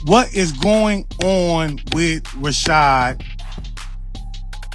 What is going on with Rashad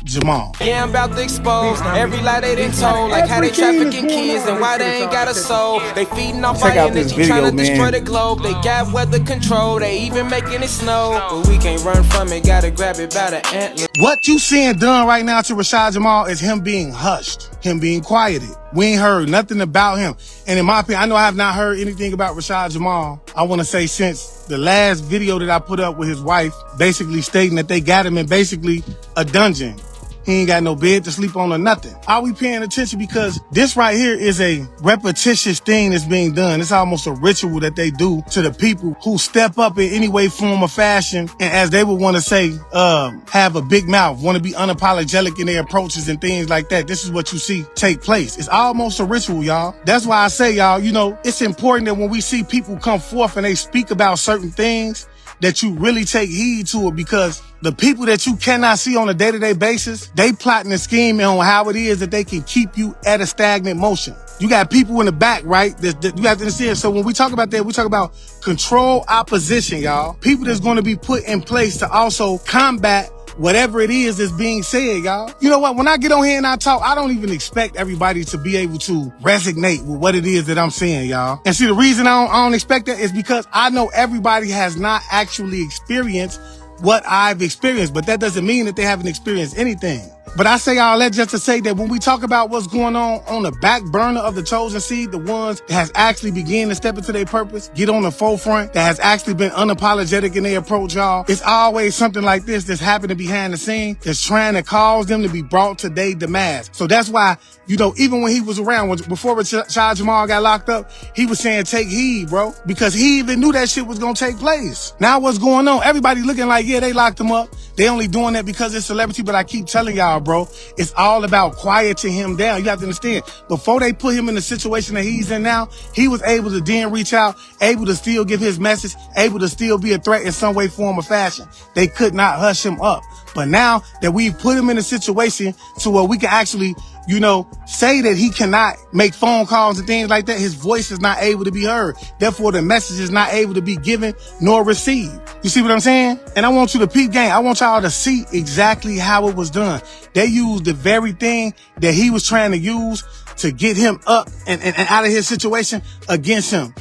Jamal? Yeah, I'm about to expose every lie they done told, like how they trafficking kids and why they ain't got a soul. They feeding off our energy, trying to destroy the globe. They got weather control, they even making it snow. But we can't run from it, gotta grab it by the antler. What you seeing done right now to Rashad Jamal is him being hushed, him being quieted. We ain't heard nothing about him. And in my opinion, I know I have not heard anything about Rashad Jamal, I want to say, since the last video that I put up with his wife, basically stating that they got him in basically a dungeon. He ain't got no bed to sleep on or nothing. Are we paying attention? Because this right here is a repetitious thing that's being done. It's almost a ritual that they do to the people who step up in any way, form, or fashion. And as they would want to say, have a big mouth, want to be unapologetic in their approaches and things like that. This is what you see take place. It's almost a ritual, y'all. That's why I say, y'all, you know, it's important that when we see people come forth and they speak about certain things, that you really take heed to it, because the people that you cannot see on a day-to-day basis, they plotting and scheming on how it is that they can keep you at a stagnant motion. You got people in the back, right? That you have to understand. So when we talk about that, we talk about control opposition, y'all. People that's going to be put in place to also combat whatever it is that's being said, y'all. You know what? When I get on here and I talk, I don't even expect everybody to be able to resonate with what it is that I'm saying, y'all. And see, the reason I don't expect that is because I know everybody has not actually experienced what I've experienced, but that doesn't mean that they haven't experienced anything. But I say all that just to say that when we talk about what's going on the back burner of the chosen seed, the ones that has actually begun to step into their purpose, get on the forefront, that has actually been unapologetic in their approach, y'all, it's always something like this that's happening behind the scene that's trying to cause them to be brought to their demise. So that's why, you know, even when he was around, before Rashad Jamal got locked up, he was saying, take heed, bro, because he even knew that shit was going to take place. Now what's going on? Everybody looking like, yeah, they locked him up. They only doing that because it's celebrity, but I keep telling y'all, bro, it's all about quieting him down. You have to understand, before they put him in the situation that he's in now, he was able to then reach out, able to still give his message, able to still be a threat in some way, form, or fashion. They could not hush him up. But now that we've put him in a situation to where we can actually, you know, say that he cannot make phone calls and things like that, his voice is not able to be heard. Therefore, the message is not able to be given nor received. You see what I'm saying? And I want you to peep game. I want y'all to see exactly how it was done. They used the very thing that he was trying to use to get him up and out of his situation against him,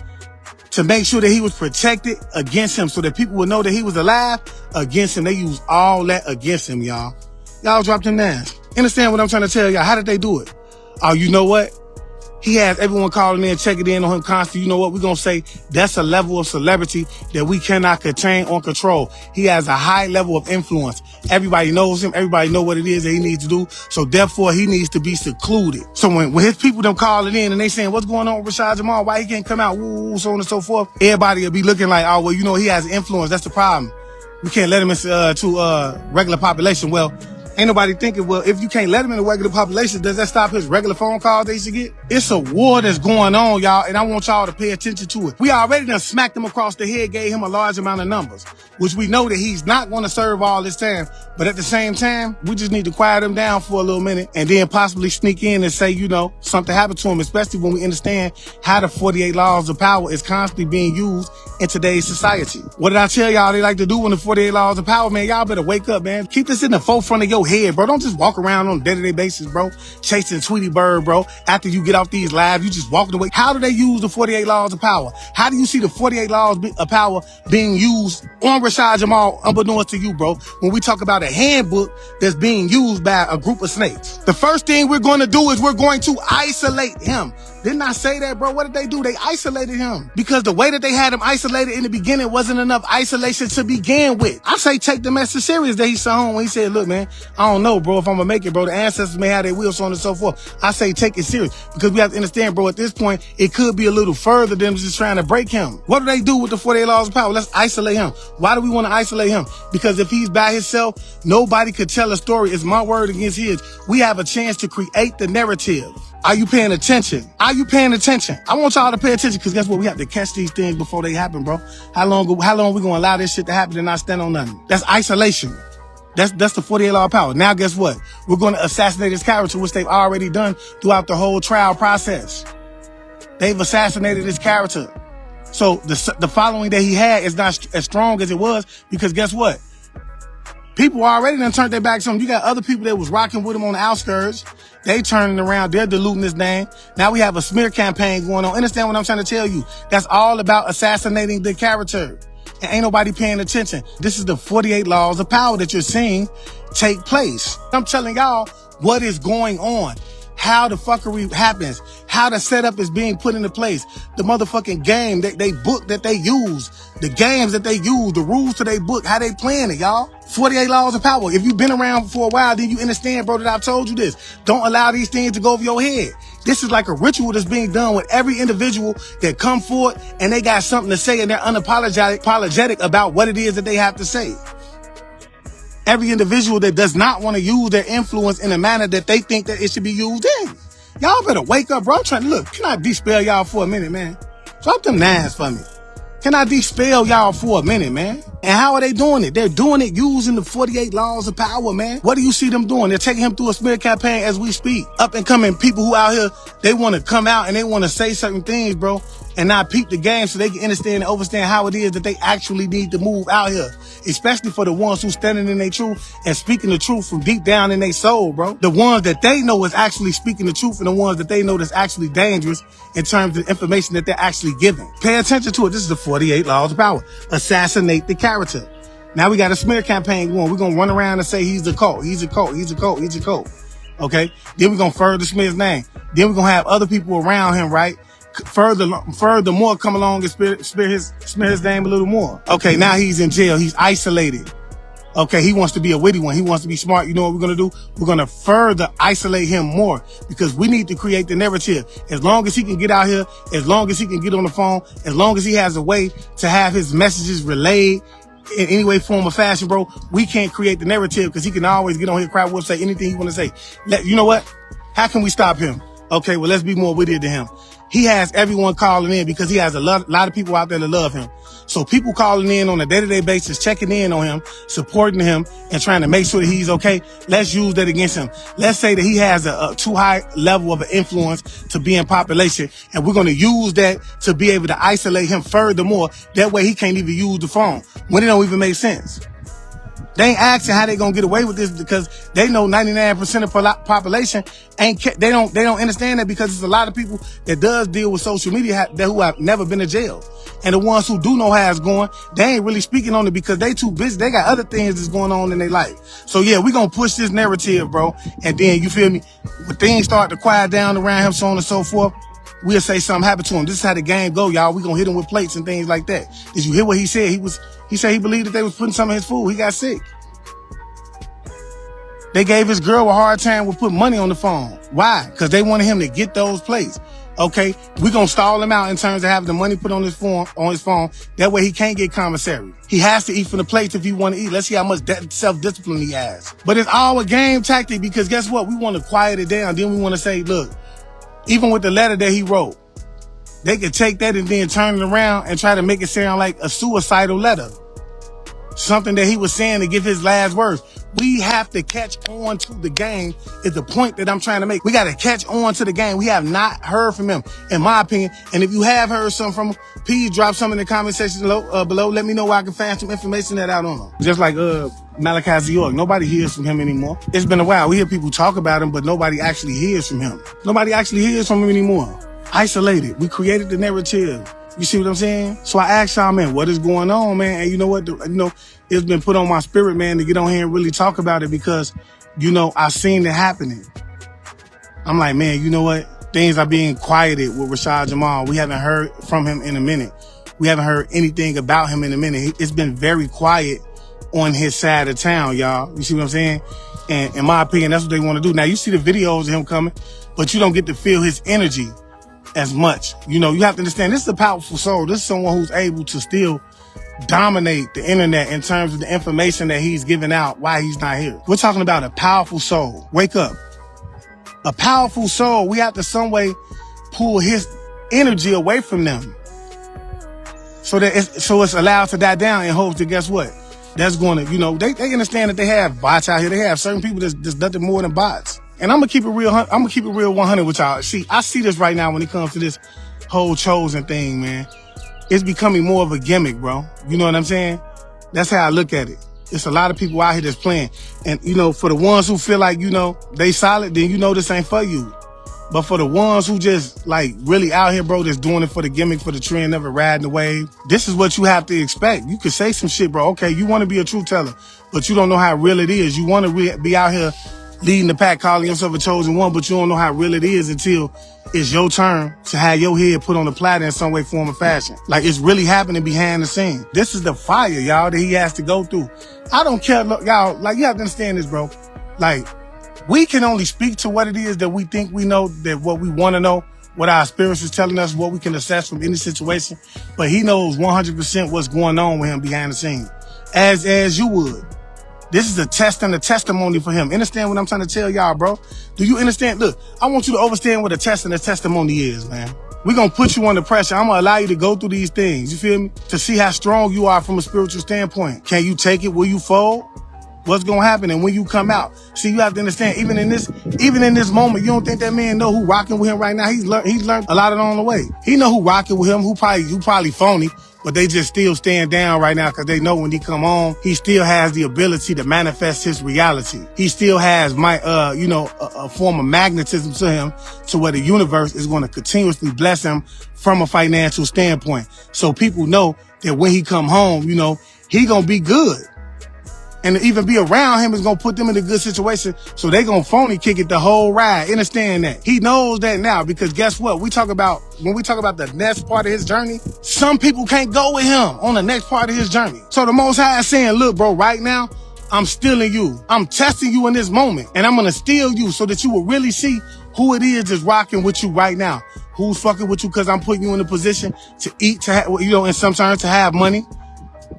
to make sure that he was protected against him, so that people would know that he was alive against him. They used all that against him, y'all. Y'all dropped him down. Understand what I'm trying to tell y'all? How did they do it? Oh, you know what? He has everyone calling in, checking in on him constantly. You know what? We're going to say that's a level of celebrity that we cannot contain or control. He has a high level of influence. Everybody knows him. Everybody know what it is that he needs to do. So therefore, he needs to be secluded. So when his people them calling in and they saying, what's going on with Rashad Jamal? Why he can't come out? Woo, so on and so forth. Everybody will be looking like, oh, well, you know, he has influence. That's the problem. We can't let him into regular population. Well, ain't nobody thinking, well, if you can't let him in the regular population, does that stop his regular phone calls they should get? It's a war that's going on, y'all, and I want y'all to pay attention to it. We already done smacked him across the head, gave him a large amount of numbers, which we know that he's not going to serve all this time. But at the same time, we just need to quiet him down for a little minute and then possibly sneak in and say, you know, something happened to him, especially when we understand how the 48 laws of power is constantly being used in today's society. What did I tell y'all they like to do when the 48 laws of power, man? Y'all better wake up, man. Keep this in the forefront of your head, bro. Don't just walk around on a day-to-day basis, bro, chasing Tweety Bird, bro. After you get off these lives, you just walking away. How do they use the 48 laws of power? How do you see the 48 laws of power being used on Rashad Jamal, unbeknownst to you, bro, when we talk about a handbook that's being used by a group of snakes? The first thing we're going to do is we're going to isolate him. Didn't I say that, bro? What did they do? They isolated him, because the way that they had him isolated in the beginning wasn't enough isolation to begin with. I say take the message serious that he sent home when he said, look, man, I don't know, bro, if I'm gonna make it, bro. The ancestors may have their will, so on and so forth. I say take it serious, because we have to understand, bro, at this point, it could be a little further than just trying to break him. What do they do with the 48 laws of power? Let's isolate him. Why do we want to isolate him? Because if he's by himself, nobody could tell a story. It's my word against his. We have a chance to create the narrative. Are you paying attention? Are you paying attention? I want y'all to pay attention, because guess what? We have to catch these things before they happen, bro. How long we going to allow this shit to happen and not stand on nothing? That's isolation. That's the 48 law of power. Now guess what? We're going to assassinate his character, which they've already done throughout the whole trial process. They've assassinated his character. So the following that he had is not as strong as it was, because guess what? People already done turned their backs on him. You got other people that was rocking with him on the outskirts. They turning around. They're diluting his name. Now we have a smear campaign going on. Understand what I'm trying to tell you? That's all about assassinating the character. And ain't nobody paying attention. This is the 48 laws of power that you're seeing take place. I'm telling y'all what is going on. How the fuckery happens, how the setup is being put into place, the motherfucking game that they book that they use, the games that they use, the rules to they book, how they playing it, y'all. 48 laws of power. If you've been around for a while, then you understand, bro, that I've told you this. Don't allow these things to go over your head. This is like a ritual that's being done with every individual that come forward and they got something to say and they're unapologetic about what it is that they have to say. Every individual that does not want to use their influence in a manner that they think that it should be used in. Y'all better wake up, bro. I'm trying to look. Can I dispel y'all for a minute, man? Drop them nines for me. Can I dispel y'all for a minute, man? And how are they doing it? They're doing it using the 48 laws of power, man. What do you see them doing? They're taking him through a smear campaign as we speak. Up and coming people who out here, they want to come out and they want to say certain things, bro, and not peep the game so they can understand and understand how it is that they actually need to move out here. Especially for the ones who standing in their truth and speaking the truth from deep down in their soul, bro. The ones that they know is actually speaking the truth and the ones that they know that's actually dangerous in terms of the information that they're actually giving. Pay attention to it. This is the 48 laws of power. Assassinate the character. Now we got a smear campaign going. We're going to run around and say he's a cult. He's a cult. He's a cult. He's a cult. Okay? Then we're going to further smear his name. Then we're going to have other people around him, right? Furthermore, come along and smear his name a little more. Okay, now he's in jail. He's isolated. Okay, he wants to be a witty one. He wants to be smart. You know what we're going to do? We're going to further isolate him more because we need to create the narrative. As long as he can get out here, as long as he can get on the phone, as long as he has a way to have his messages relayed in any way, form, or fashion, bro, we can't create the narrative because he can always get on here, cry wolf, say anything he want to say. You know what? How can we stop him? Okay, well, let's be more witty than him. He has everyone calling in because he has a lot of people out there that love him. So people calling in on a day-to-day basis, checking in on him, supporting him, and trying to make sure that he's okay. Let's use that against him. Let's say that he has a too high level of influence to be in population, and we're going to use that to be able to isolate him furthermore. That way he can't even use the phone when it don't even make sense. They ain't asking how they gonna get away with this because they know 99% of the population they don't understand that because there's a lot of people that does deal with social media who have never been to jail. And the ones who do know how it's going, they ain't really speaking on it because they too busy. They got other things that's going on in their life. So yeah, we gonna push this narrative, bro. And then, you feel me? When things start to quiet down around him, so on and so forth, we'll say something happened to him. This is how the game go, y'all. We gonna hit him with plates and things like that. Did you hear what he said? He said he believed that they was putting some in his food. He got sick. They gave his girl a hard time with putting money on the phone. Why? Because they wanted him to get those plates. Okay, we're going to stall him out in terms of having the money put on his phone. That way he can't get commissary. He has to eat from the plates if he want to eat. Let's see how much self-discipline he has. But it's all a game tactic because guess what? We want to quiet it down. Then we want to say, look, even with the letter that he wrote, they could take that and then turn it around and try to make it sound like a suicidal letter. Something that he was saying to give his last words. We have to catch on to the game is the point that I'm trying to make. We got to catch on to the game. We have not heard from him, in my opinion. And if you have heard something from him, please drop some in the comment section below. Let me know where I can find some information that out on him. Just like Malachi York. Nobody hears from him anymore. It's been a while. We hear people talk about him, but nobody actually hears from him. Nobody actually hears from him anymore. Isolated. We created the narrative. You see what I'm saying? So I asked y'all, man, what is going on, man? And you know what? It's been put on my spirit, man, to get on here and really talk about it because, I've seen it happening. I'm like, man, you know what? Things are being quieted with Rashad Jamal. We haven't heard from him in a minute. We haven't heard anything about him in a minute. It's been very quiet on his side of town, y'all. You see what I'm saying? And in my opinion, that's what they want to do. Now, you see the videos of him coming, but you don't get to feel his energy as much. You have to understand, this is a powerful soul. This is someone who's able to still dominate the internet in terms of the information that he's giving out while he's not here. We're talking about a powerful soul. Wake up. A powerful soul. We have to some way pull his energy away from them so it's allowed to die down in hopes that, guess what? That's going to, they understand that they have bots out here. They have certain people that's nothing more than bots. And I'm gonna keep it real. 100 with y'all. See, I see this right now when it comes to this whole chosen thing, man. it's becoming more of a gimmick, bro. You know what I'm saying? That's how I look at it. It's a lot of people out here that's playing. And, you know, for the ones who feel like, you know, they solid, then you know this ain't for you. But for the ones who just, like, really out here, bro, that's doing it for the gimmick, for the trend, never riding the wave, this is what you have to expect. You could say some shit, bro. Okay, you want to be a truth teller, but you don't know how real it is. You want to be out here leading the pack, calling yourself a chosen one, but you don't know how real it is until it's your turn to have your head put on the platter in some way, form, or fashion. Like, it's really happening behind the scene. This is the fire, y'all, that he has to go through. I don't care, y'all, like, you have to understand this, bro. Like, we can only speak to what it is that we think we know, that what we want to know, what our spirits is telling us, what we can assess from any situation. But he knows 100% what's going on with him behind the scenes, as you would. This is a test and a testimony for him. Understand what I'm trying to tell y'all, bro? Do you understand? Look, I want you to understand what a test and a testimony is, man. We're going to put you under pressure. I'm going to allow you to go through these things, you feel me? To see how strong you are from a spiritual standpoint. Can you take it? Will you fold? What's gonna happen? And when you come out, see, you have to understand, even in this moment, you don't think that man know who rocking with him right now. He's learned a lot along the way. He know who rocking with him, who probably phony, but they just still stand down right now because they know when he come on, he still has the ability to manifest his reality. He still has a form of magnetism to him, to where the universe is going to continuously bless him from a financial standpoint. So people know that when he come home, you know, he gonna be good. And to even be around him is going to put them in a good situation. So they going to phony kick it the whole ride. Understand that. He knows that now, because guess what? When we talk about the next part of his journey, some people can't go with him on the next part of his journey. So the Most High is saying, look, bro, right now, I'm stealing you. I'm testing you in this moment, and I'm going to steal you so that you will really see who it is that's rocking with you right now. Who's fucking with you, because I'm putting you in a position to eat, to have, you know, in some terms, to have money.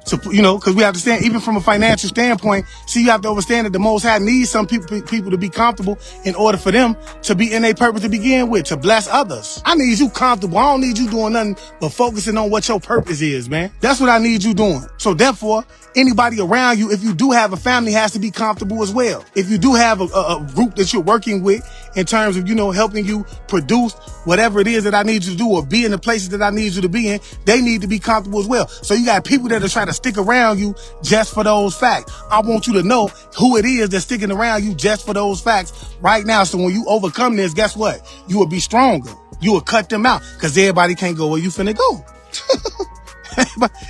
So, you know, because we have to stand, even from a financial standpoint, see, you have to understand that the Most High needs some people to be comfortable in order for them to be in their purpose to begin with, to bless others. I need you comfortable. I don't need you doing nothing but focusing on what your purpose is, man. That's what I need you doing. So therefore, anybody around you, if you do have a family, has to be comfortable as well. If you do have a group that you're working with in terms of, you know, helping you produce whatever it is that I need you to do, or be in the places that I need you to be in, they need to be comfortable as well. So you got people that are trying to stick around you just for those facts. I want you to know who it is that's sticking around you just for those facts right now. So when you overcome this, guess what? You will be stronger. You will cut them out, because everybody can't go where you finna go.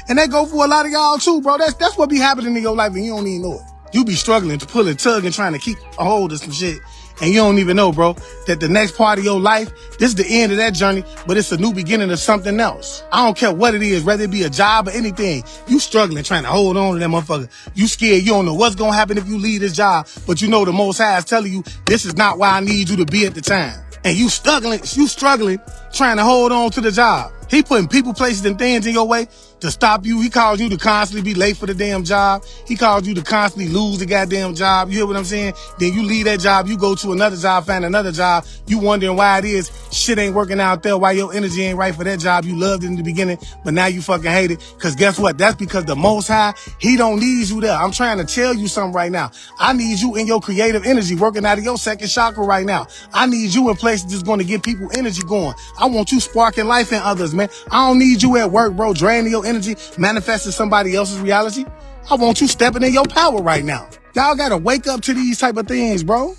And that go for a lot of y'all too, bro. That's what be happening in your life and you don't even know it. You be struggling to pull a tug and trying to keep a hold of some shit, and you don't even know, bro, that the next part of your life, this is the end of that journey, but it's a new beginning of something else. I don't care what it is, whether it be a job or anything. You struggling, trying to hold on to that motherfucker. You scared, you don't know what's gonna happen if you leave this job, but you know the Most High is telling you, this is not where I need you to be at the time. And you struggling, trying to hold on to the job. He putting people, places, and things in your way to stop you. He calls you to constantly be late for the damn job. He calls you to constantly lose the goddamn job. You hear what I'm saying? Then you leave that job, you go to another job, find another job. You wondering why it is shit ain't working out there, why your energy ain't right for that job you loved in the beginning, but now you fucking hate it. Because guess what? That's because the Most High, he don't need you there. I'm trying to tell you something right now. I need you in your creative energy, working out of your second chakra right now. I need you in places that's going to get people energy going. I want you sparking life in others, man. I don't need you at work, bro, draining your energy, manifesting somebody else's reality. I want you stepping in your power right now. Y'all gotta wake up to these type of things, bro.